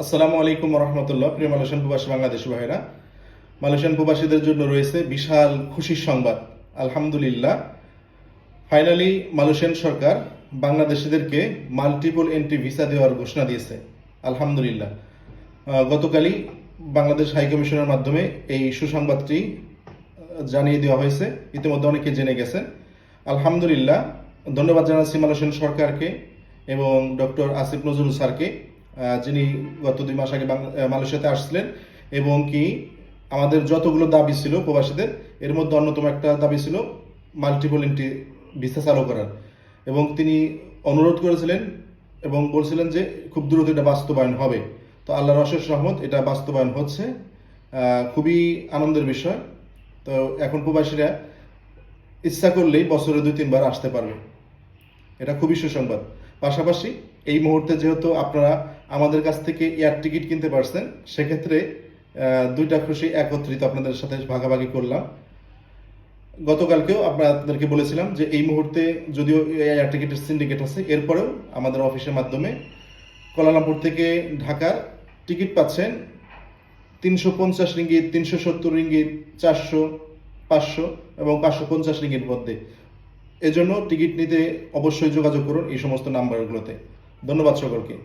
আসসালামু আলাইকুম রহমতুল্লাহ। প্রিয় মালয়েশিয়ান প্রবাসী বাংলাদেশি ভাইরা, মালয়েশিয়ান প্রবাসীদের জন্য রয়েছে বিশাল খুশির সংবাদ। আলহামদুলিল্লাহ, ফাইনালি মালয়েশিয়ান সরকার বাংলাদেশিদেরকে মাল্টিপল এন্ট্রি ভিসা দেওয়ার ঘোষণা দিয়েছে। আলহামদুলিল্লাহ, গতকালই বাংলাদেশ হাই কমিশনের মাধ্যমে এই সুসংবাদটি জানিয়ে দেওয়া হয়েছে। ইতিমধ্যে অনেকে জেনে গেছেন। আলহামদুলিল্লাহ, ধন্যবাদ জানাচ্ছি মালয়েশিয়ান সরকারকে এবং ডক্টর আসিফ নজরুল স্যারকে, যিনি গত 2 মাস আগে মালয়েশিয়াতে আসছিলেন এবং কি আমাদের যতগুলো দাবি ছিল প্রবাসীদের, এর মধ্যে অন্যতম একটা দাবি ছিল মাল্টিপল এন্ট্রি ভিসা চালু করার, এবং তিনি অনুরোধ করেছিলেন এবং বলছিলেন যে খুব দ্রুত এটা বাস্তবায়ন হবে। তো আল্লাহর অশেষ রহমত, এটা বাস্তবায়ন হচ্ছে। খুবই আনন্দের বিষয়। তো এখন প্রবাসীরা ইচ্ছা করলেই বছরে 2-3 বার আসতে পারবে। এটা খুবই সুসংবাদ। পাশাপাশি এই মুহূর্তে যেহেতু আপনারা আমাদের কাছ থেকে এয়ার টিকিট কিনতে পারছেন, সেক্ষেত্রে দুইটা খুশি একত্রিত আপনাদের সাথে ভাগাভাগি করলাম। গতকালকেও আপনাদেরকে বলেছিলাম যে এই মুহূর্তে যদিও এয়ার টিকিটের সিন্ডিকেট আছে, এরপরেও আমাদের অফিসের মাধ্যমে কুয়ালালামপুর থেকে ঢাকার টিকিট পাচ্ছেন 350 রিঙ্গিত, 370 রিঙ্গিত, 400, 500 এবং 550 রিঙ্গিত মধ্যে। এজন্য টিকিট নিতে অবশ্যই যোগাযোগ করুন এই সমস্ত নাম্বারগুলোতে। ধন্যবাদ সকলকে।